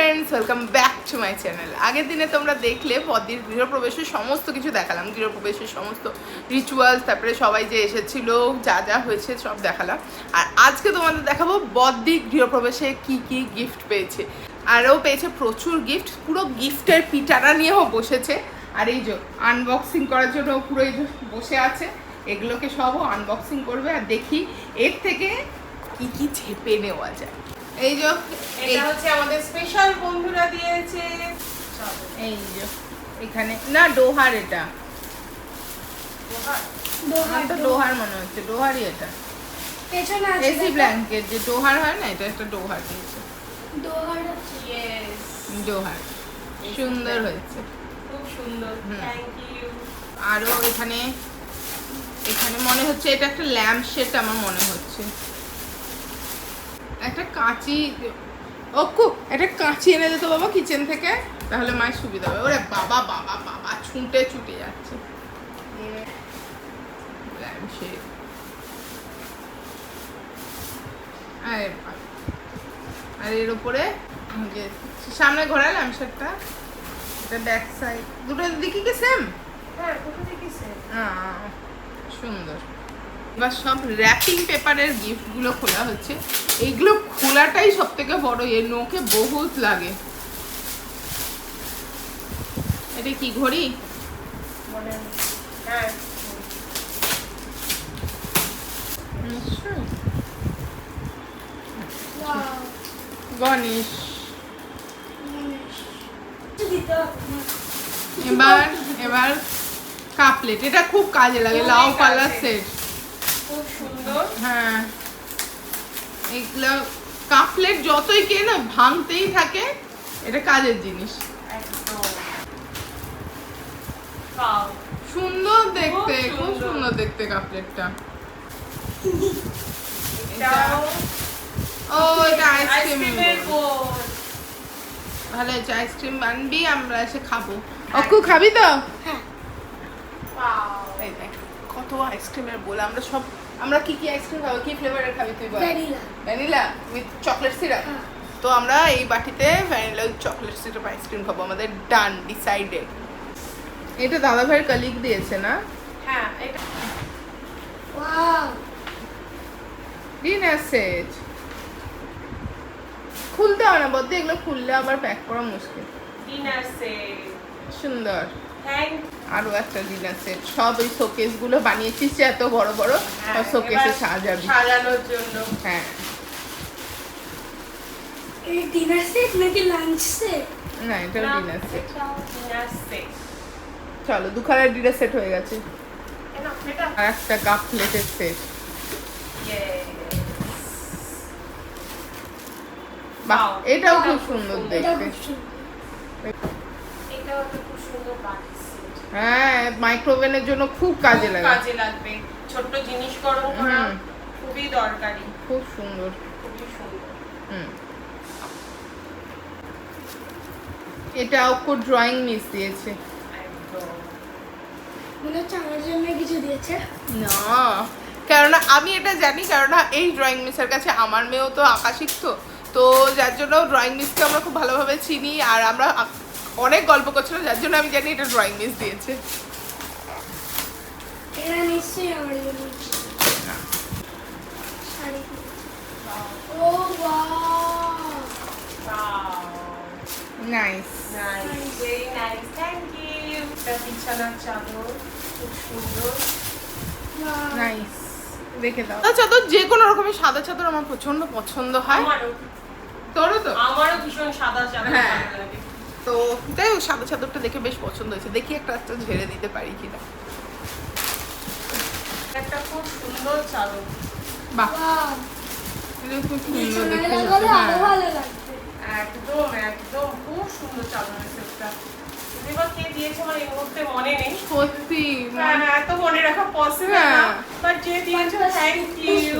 Friends, welcome back to my channel. আগের দিনে তোমরা দেখলে বদ্দির গৃহপ্রবেশের সমস্ত কিছু দেখালাম, গৃহপ্রবেশের সমস্ত রিচুয়ালস, তারপরে সবাই যে এসেছিল, যা যা হয়েছে সব দেখালাম। আর আজকে তোমাদের দেখাবো বদ্দি গৃহপ্রবেশে কি কি গিফট পেয়েছে। আরও পেয়েছে প্রচুর গিফট, পুরো গিফটের পিটারা নিয়েও বসেছে। আর এই যে আনবক্সিং করার জন্য পুরো এই যে বসে আছে, এগুলোকে সবও আনবক্সিং করবে আর দেখি এর থেকে কি কি ঝেপে নেওয়া যায়। এই যে এটা হচ্ছে আমাদের স্পেশাল বন্ধুরা দিয়েছে। এই যে এখানে না ডোহার, এটা আমার তো ডোহার মনে হচ্ছে, ডোহারই এটা। পেছনে আছে এসি ব্ল্যাঙ্কেট যে ডোহার হয় না, এটা একটা ডোহার দিয়েছে। ডোহার আছে। ইয়েস, ডোহার সুন্দর হয়েছে, খুব সুন্দর, থ্যাংক ইউ। আরো এখানে এখানে মনে হচ্ছে এটা একটা ল্যাম্প শেড, আমার মনে হচ্ছে একটা কাঁচি। ওকু একটা কাঁচি এনে দিত বাবা কিচেন থেকে, তাহলে মায়ের সুবিধা হবে। ওরে বাবা বাবা বাবা, ছুটে ছুটে যাচ্ছে ল্যাম্প শেড। আর এর উপরে যে সামনে ঘোরা ল্যাম্প শেডটা, এটা ব্যাক সাইড, দুটো দিকে কি সেম? হ্যাঁ, কোথা থেকে স্যার? সুন্দর। এবার সব র্যাপিং পেপারের গিফটগুলো খোলা হচ্ছে। এইগুলো খোলাটাই সব থেকে বড়, এর নখে বহুত লাগে। এটা কি ঘড়ি? মনে নেই। হ্যাঁ, নিশ্চয়ই ওয়াও গণেশ। দিতে হবে না। এবার এবার কাপলেট, এটা খুব কাজে লাগে, লাউ অনেক কালার কাজে। সেট। খুব সুন্দর। হ্যাঁ, এগুলো কাপলেট যতই কে না ভাঙতেই থাকে, এটা কাজের জিনিস। একদম ওয়াও, সুন্দর দেখতে, খুব খুব সুন্দর। সুন্দর দেখতে কাপলেটটা। এটাও ও এটা আইসক্রিম। আইসক্রিমের বোল। ভালো হয়েছে, আইসক্রিম আনবি, আমরা এসে খাবো। অক্কু খাবি তো? হ্যাঁ ওয়াও, এই দেখ কত আইসক্রিমের বোল। আমরা কি কি আইসক্রিম খাবো? কি ফ্লেভারের খাবি তুই বল? Vanilla. Vanilla with chocolate syrup. হ্যাঁ। তো আমরা এই বাটিতে vanilla with chocolate syrup ice cream খাবো, আমাদের ডান, ডিসাইডেড। এটা দাদা ভাইয়ের কলিগ দিয়েছে না? হ্যাঁ, এটা ওয়াও ডিনার সেট। খুলতে হয় না বদ্দি, এগুলো খুললে আবার প্যাক করা মুশকিল। Dinner set. সুন্দর। থ্যাংক আরো একটা ডিনার সেট, সব এই শোকেস গুলো বানিয়েছিস যে এত বড় বড়, সব শোকেসে সাজাবি। সাজানোর জন্য। হ্যাঁ, এই ডিনার সেট নাকি লাঞ্চ সেট? না এটাও ডিনার সেট। এটাও ডিনার সেট। চলো দুখানের ডিনার সেট হয়ে গেছে। এটা এটা আর একটা কাপ প্লেটের সেট। ইয়েস। বাহ, Wow, এটাও এটা খুব খুব সুন্দর সুন্দর। এটা দেখতে। খুব সুন্দর। এটাও একটা খুব সুন্দর বাটি সেট। হ্যাঁ, মাইক্রোওভেনের জন্য খুব কাজে খুব লাগে। কাজে লাগবে। ছোট্ট জিনিস গরম করা হুম। খুবই দরকারি, খুব সুন্দর। খুবই সুন্দর। হুম, এটা ওকে ড্রয়িং মিস দিয়েছে। একদম। মনে হচ্ছে আমার জন্য কিছু দিয়েছে। না, কেননা আমি এটা জানি, কেননা এই ড্রয়িং মিসের কাছে আমার মেয়েও তো আঁকা শিখতো, তো যার জন্য ড্রয়িং মিসকে আমরা খুব ভালোভাবে চিনি, আর আমরা অনেক গল্প করছিলাম, যার জন্য আমি জানি এটা ড্রয়িং মিস দিয়েছে। এটা নিশ্চয়ই আমার জন্য শাড়ি। ও wow nice. Nice, very nice, thank you. এটা বিছানার চাদর, খুব সুন্দর। নাইস, রেখে দাও। সাদা চাদর, যে কোনো রকমের সাদা চাদর আমার প্রচন্ড পছন্দ হয়। তোরও তো? আমারও ভীষণ সাদা চাদর হ্যাঁ। ভালো লাগে। তো যাই হোক, সাদা চাদরটা দেখে বেশ পছন্দ হয়েছে, দেখি একটা একটা ঝেড়ে দিতে পারি কিনা। একটা খুব সুন্দর চাদর। বাহ, ওয়াও এটা খুব সুন্দর বিছানায় দেখতে লাগালে হয়েছে। আরো হ্যাঁ। ভালো লাগবে। একদম একদম খুব সুন্দর চাদরের সেটটা। এবার কে দিয়েছে আমার এই মুহূর্তে মনে নেই। সত্যি হ্যাঁ, এত মনে রাখা পসিবল না, হ্যাঁ। বাট যে দিয়েছে থ্যাংক ইউ।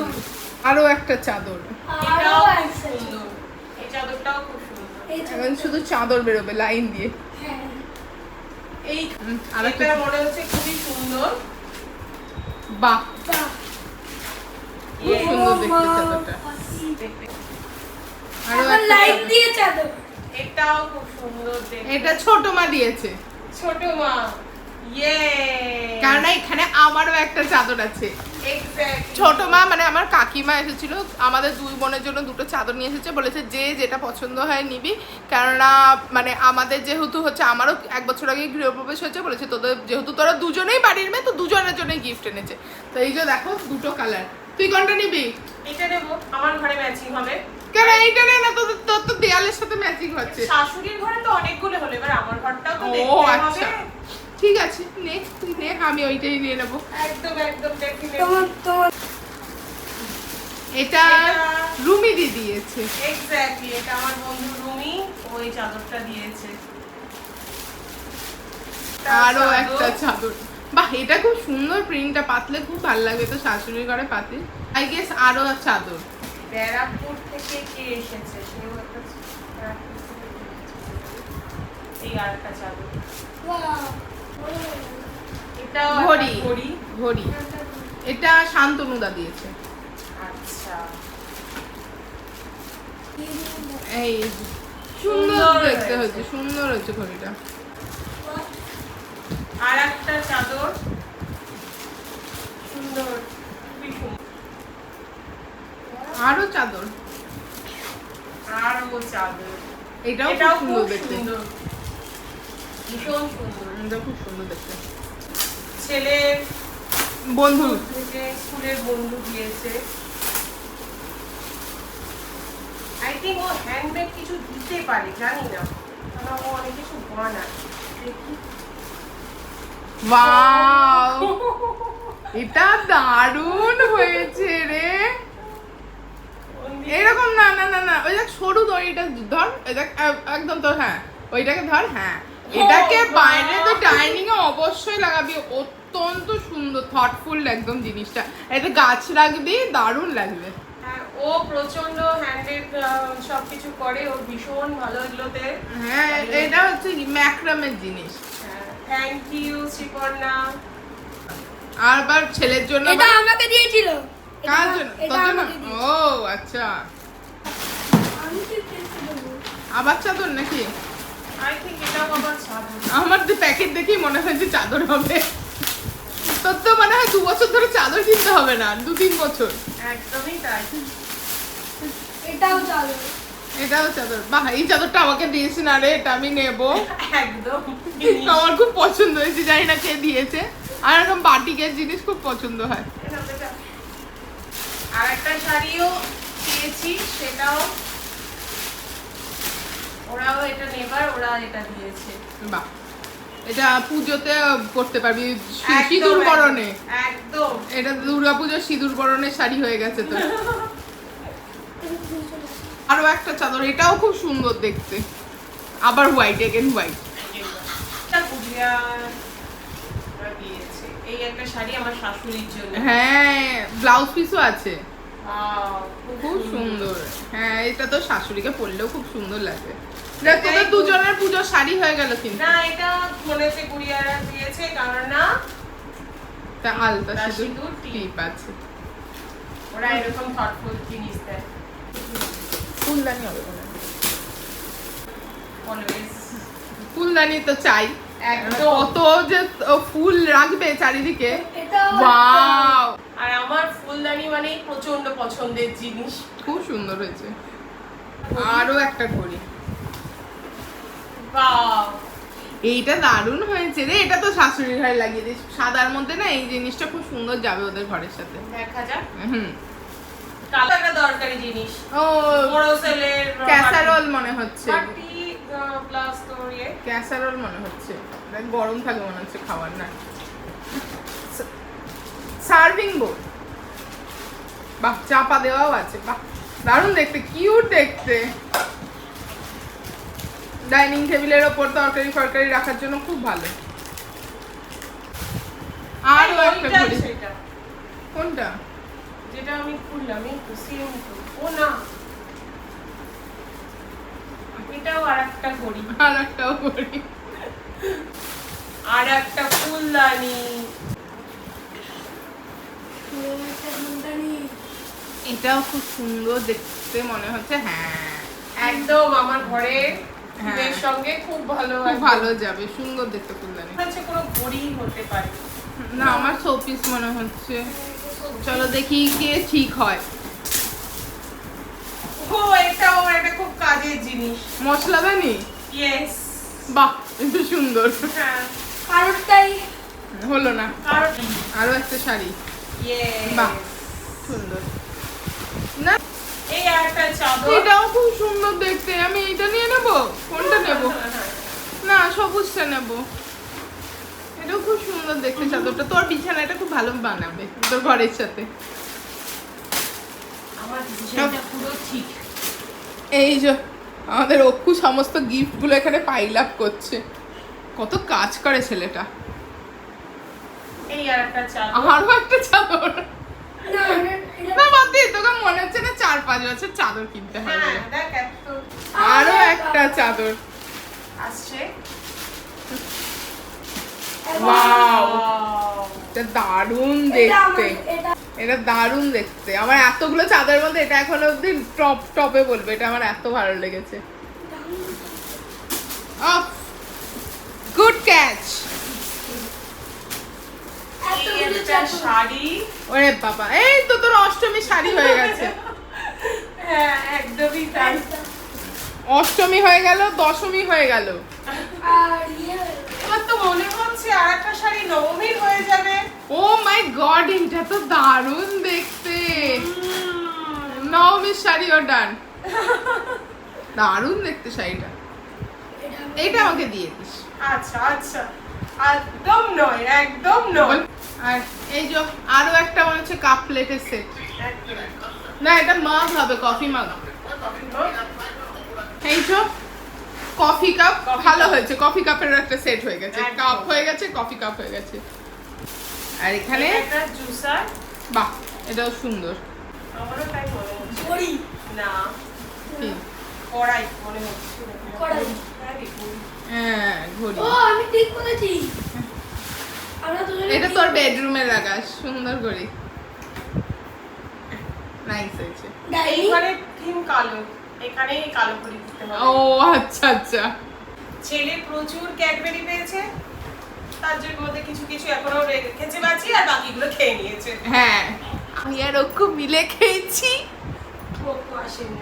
আরো একটা চাদর। এটাও আরো খুব একটা। সুন্দর, এই চাদরটাও খুব সুন্দর। এই এখন শুধু চাদর বেরোবে লাইন দিয়ে। হ্যাঁ এই আর একটা এটা মনে হচ্ছে খুবই সুন্দর। বাহ, বাহ। খুব সুন্দর দেখতে চাদরটা। দেখতে। আরো আবার একটা লাইট চাদর। দিয়ে চাদর। এটাও খুব সুন্দর দেখতে। এটা ছোট মা দিয়েছে, ছোট মা, ইয়ে, কারণ এখানে আমারও একটা চাদর আছে। এক্স্যাক্টলি। ছোট মা মানে আমার কাকিমা এসেছিল, আমাদের দুই বোনের জন্য দুটো চাদর নিয়ে এসেছে, বলেছে যে যেটা পছন্দ হয় নিবি, কেননা মানে আমাদের যেহেতু হচ্ছে আমারও 1 বছর আগে গৃহপ্রবেশ হয়েছে, বলেছে তোদের যেহেতু তোরা দুজনেই বাড়ির মেয়ে, তো দুজনের জন্যই গিফট এনেছে। তো এই যে দেখো দুটো কালার, তুই কোনটা নিবি? এটা নেবো, আমার ঘরে ম্যাচিং হবে। কেন এইটা নে না, তোর তোর তো দেয়ালের সাথে ম্যাচিং হচ্ছে। শাশুড়ির ঘরে তো অনেকগুলো হলো, এবার আমার ঘরটাও তো ও দেখতে আচ্ছা, হবে। ঠিক আছে নে, তুই নে, আমি ওইটাই নিয়ে নেবো। একদম একদম definitely। তোমার এটা এটা রুমি দি দিয়েছে। এক্স্যাক্টলি, এটা আমার বন্ধু রুমি, ওই চাদরটা দিয়েছে। আরো একটা চাদর, বাহ এটা খুব সুন্দর, প্রিন্টটা পাতলে খুব ভালো লাগে, তো শাশুড়ির ঘরে পাতলে আই গেস। আরো চাদর, ব্যারাকপুর থেকে কে এসেছে, সেও একটা ব্যারাকপুর থেকে এসেছে। এই আরেকটা চাদর, ওয়াও এটাও ঘড়ি। একটা ঘড়ি। ঘড়ি, এটা শান্তনুদা দিয়েছে। আচ্ছা, এই যে, সুন্দর সুন্দর দেখতে হয়েছে। হয়েছে, সুন্দর হয়েছে ঘড়িটা। আর একটা চাদর, সুন্দর, খুবই সুন্দর। আরো চাদর, আর ও চাদর, এটাও এটাও খুব খুব সুন্দর দেখতে, সুন্দর, ভীষণ সুন্দর। এটা খুব সুন্দর দেখতে। ছেলের বন্ধু, থেকে স্কুলের বন্ধু দিয়েছে। আই থিঙ্ক ও হ্যান্ডব্যাগ কিছু দিতে পারে, জানি না, কারণ ও অনেক কিছু বানায়। দেখি। ওয়াও এটা দারুণ হয়েছে রে। এরকম না না না না, ওই দেখ সরু দড়িটা ধর, এই দেখ একদম তোর, হ্যাঁ ওইটাকে ধর, হ্যাঁ এটাকে Oh, বাইরে তো wow! ডাইনিং এ অবশ্যই লাগাবি, অত্যন্ত সুন্দর থটফুল একদম জিনিসটা, এটা গাছ রাখবি, দারুণ লাগবে। হ্যাঁ, ও প্রচন্ড হ্যান্ডেড সবকিছু করে, ও ভীষণ ভালো এগুলোতে। হ্যাঁ এটা হচ্ছে ম্যাক্রামের জিনিস। Thank you Sriparna. আর আবার ছেলের জন্য এটা আমাকে দিয়েছিল। কার জন্য? এটা তোর জন্য? আমাকে দিয়েছিল। ও আচ্ছা, আমি কি কিনতে দেবো? আবার চাদর নাকি? আই থিঙ্ক এটাও আবার চাদর। আমার তো প্যাকেট দেখেই মনে হয় যে চাদর হবে। তোর তো মনে হয় 2 বছর ধরে চাদর কিনতে হবে না, 2-3 বছর। একদমই তাই। এটাও চালু। এটাও চাদর, বাহ এই চাদরটা আমাকে দিয়েছ না রে, এটা আমি নেব। একদম। আমার খুব পছন্দ হয়েছে, জানি না কে দিয়েছে। আর এরকম বাটিকের জিনিস খুব পছন্দ হয়। আর একটা শাড়িও পেয়েছি, সেটাও ওরাও এটা নেবার, ওরা এটা দিয়েছে। বাহ এটা পুজোতে করতে পারবি, একদম, সিঁদুর বরণে। একদম। এটা দুর্গাপুজোর সিঁদুর বরণের শাড়ি হয়ে গেছে তো। আরো একটা চাদর, এটাও খুব সুন্দর দেখতে, আবার হোয়াইট, এগেন হোয়াইট। এটা গুজিয়ার ওরা দিয়েছে। এই একটা শাড়ি আমার শাশুড়ির জন্য। হ্যাঁ ব্লাউজ পিসও আছে, Wow, খুব সুন্দর। হ্যাঁ এটা তো শাশুড়িকে পরলেও খুব সুন্দর লাগবে। দেখ তোদের দুজনের পুজোর শাড়ি হয়ে গেল কিন্তু। না, এটা মনে হচ্ছে গুড়িয়ারা দিয়েছে, কারণ না তা আলতা তা সিঁদুর সিঁদুর টিপ আছে। ওরা এরকম থটফুল জিনিস দেয় ফুলদানি হবে মনে হয়। অলওয়েজ। ফুলদানি তো চাই, একদম। কত যে ফুল রাখবে চারিদিকে। এটাও ওয়াও আর আমার ফুলদানি মানেই প্রচন্ড পছন্দের জিনিস। খুব সুন্দর হয়েছে। আরো একটা ঘড়ি, বাহ, এইটা দারুণ হয়েছে রে, এটা তো শাশুড়ির ঘরে লাগিয়ে দিস, সাদার মধ্যে না এই জিনিসটা খুব সুন্দর যাবে ওদের ঘরের সাথে। দেখা যাক। হুম, কালো একটা দরকারি জিনিস, ও মোরসেলের ক্যাসারোল মনে হচ্ছে, মাটি প্লাস তোর ইয়ে। ক্যাসারোল মনে হচ্ছে, দেখ গরম থাকে মনে হচ্ছে খাবার না। সার্ভিং বোর্ড, বাহ চাপা দেওয়াও আছে, বাহ দারুণ দেখতে, কিউট দেখতে। ডাইনিং টেবিলের ওপর তরকারি ফরকারি রাখার জন্য খুব ভালো। আরো একটা ওইটা ঘড়ি, সেটা কোনটা? যেটা আমি খুললাম, এই তো সেম তো। ও না, এটাও আরেকটা ঘড়ি, আর একটাও ঘড়ি, আর একটা ফুলদানি। এটাও খুব সুন্দর দেখতে মনে হচ্ছে। হ্যাঁ একদম আমার ঘরে হ্যাঁ। এর সঙ্গে খুব ভালো খুব ভালো যাবে, সুন্দর দেখতে ফুলদানি। হচ্ছে কোনো ঘড়ি হতে পারে। না আমার শোপিস মনে হচ্ছে। চলো দেখি কে ঠিক হয়। ও এটাও একটা খুব কাজের জিনিস। মশলাদানি, ইয়েস। বাহ কিন্তু সুন্দর। হ্যাঁ কারোরটাই হলো না, কারণ আরো একটা শাড়ি, ইয়েস। বাহ সুন্দর না। এই একটা চাদর। এটাও খুব সুন্দর দেখতে। আমি এটা নিয়ে নেব, কোনটা নেব? না সবুজটা নেব। এটাও খুব সুন্দর দেখতে চাদরটা। তোর বিছানাটা খুব ভালো বানাবে তোর ঘরের সাথে। আমার ডিজাইনটা পুরো ঠিক। এই যে আমাদের অক্ষু সমস্ত গিফট গুলো এখানে পাইল আপ করছে। কত কাজ করে ছেলেটা। এই আর একটা চাদর। আরো একটা চাদর। না না বাদ দিয়ে, তোকে মনে হচ্ছে না 4-5 বছর চাদর কিনতে হবে। হ্যাঁ দেখ এত আরো একটা চাদর। আসছে। Wow, Wow! এটা দারুণ এটা দেখতে। এটা এটা দারুণ দেখতে। আমার এতগুলো চাদরের মধ্যে এটা এখনো অব্দি টপে বলবে। এটা আমার এত ভালো লেগেছে। Good catch. এই এতগুলো একটা চাদর। শাড়ি। ওরে বাবা, এই তো তোর অষ্টমী শাড়ি হয়ে গেছে। হ্যাঁ একদমই তাই। অষ্টমী হয়ে গেল, দশমী হয়ে গেল। আর ইয়ে আমার তো মনে হচ্ছে আর একটা শাড়ি নবমীর হয়ে যাবে। ও মাই গড, এটা তো দারুণ দেখতে। নবমীর শাড়িও ডান। দারুণ দেখতে শাড়িটা। এইটা আমাকে দিয়ে দিস। আচ্ছা আচ্ছা একদম নয়, একদম নয়। আর এই যে আরো একটা মনে হচ্ছে কাপ প্লেটের সেট। একদম। না এটা মাগ হবে, কফি মাগ। এই যে কফি কাপ, Coffee ভালো cup। হয়েছে। কফি কাপের একটা সেট হয়ে গেছে। একদম। কাপ হয়ে গেছে, কফি কাপ হয়ে গেছে। আর এখানে একটা জুসার। বাহ, এটাও সুন্দর। আমারও তাই মনে হচ্ছে। ঘড়ি না কি? কড়াই মনে হচ্ছে। কড়াই। হ্যাঁ, ঘড়ি। হ্যাঁ ঘড়ি। ও আমি ঠিক বলেছি আমরা তো এটা তোর বেডরুমে লাগাস, সুন্দর করে। নাইস হয়েছে। ডাইনি এইখানে থিম কালো, এখানে কালো করে দিতে হবে। ও আচ্ছা আচ্ছা। ছেলে প্রচুর ক্যাডবেরি পেয়েছে, তার জন্য মধ্যে কিছু কিছু এখনো রেখেছে বাঁচি, আর বাকিগুলো খেয়ে নিয়েছে। হ্যাঁ আমি আর অক্ষু মিলে খেয়েছি। ভোগ আসেনি।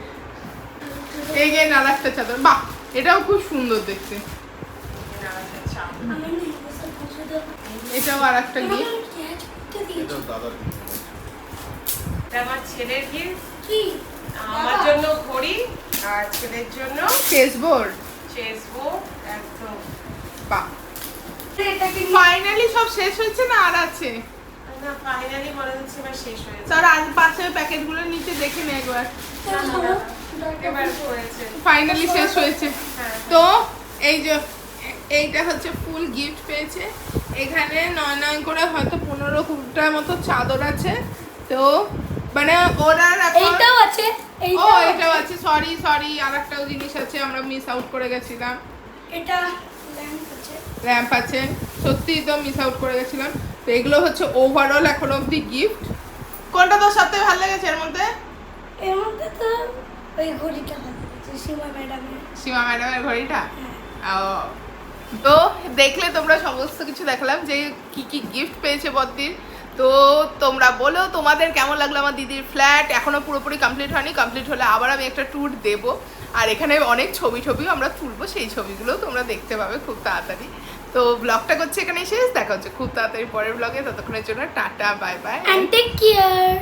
এই যে আর একটা চাদর, বাহ এটাও খুব সুন্দর দেখতে। না, আচ্ছা। আমি নির্বাচন করে দেব এটাও আর একটা আমি গিফট। ক্যাচ করতে দিয়েছি এটা আমার ছেলের গিফট, কি আমার জন্য ঘড়ি, আর ছেলের জন্য চেস বোর্ড। Chess board. একদম। বাহ, এটাকে ফাইনালি সব শেষ হয়েছে না আর আছে? না ফাইনালি মনে হচ্ছে এবার শেষ হয়েছে। স্যার আজ পাশের প্যাকেটগুলোর নিচে দেখে নে একবার। এবার হয়েছে। ফাইনালি শেষ হয়েছে। হ্যাঁ। তো এই যে এইটা হচ্ছে ফুল গিফট পেয়েছে। এখানে 9 করে হয়তো 15টার মতো চাদর আছে। তো মানে ওরা এখন এইটাও আছে ও এটাও আছে। সরি আর একটাও জিনিস আছে, আমরা মিস আউট করে গেছিলাম। এটা ল্যাম্প আছে র্যাম্প আছে, সত্যি তো মিস আউট করে গেছিলাম। তো এগুলো হচ্ছে ওভারঅল এখন অবধি গিফট। কোনটা তোর সবথেকে ভালো লেগেছে এর মধ্যে? এর মধ্যে তো ওই ঘড়িটা ভালো আছে সীমা ম্যাডামের সীমা ম্যাডামের ঘড়িটা। হ্যাঁ। ও, তো দেখলে তোমরা সমস্ত কিছু দেখালাম যে কি কি গিফট পেয়েছে বদ্দির। তো তোমরা বলো তোমাদের কেমন লাগলো আমার দিদির ফ্ল্যাট। এখনো পুরোপুরি কমপ্লিট হয়নি, কমপ্লিট হলে আবার আমি একটা ট্যুর দেব। আর এখানে অনেক ছবিও আমরা তুলবো, সেই ছবিগুলো তোমরা দেখতে পাবে খুব তাড়াতাড়ি। তো ব্লগটা করছে এখানেই শেষ। দেখা হচ্ছে খুব তাড়াতাড়ি পরের ব্লগে। ততক্ষণের জন্য tata, bye bye. and take care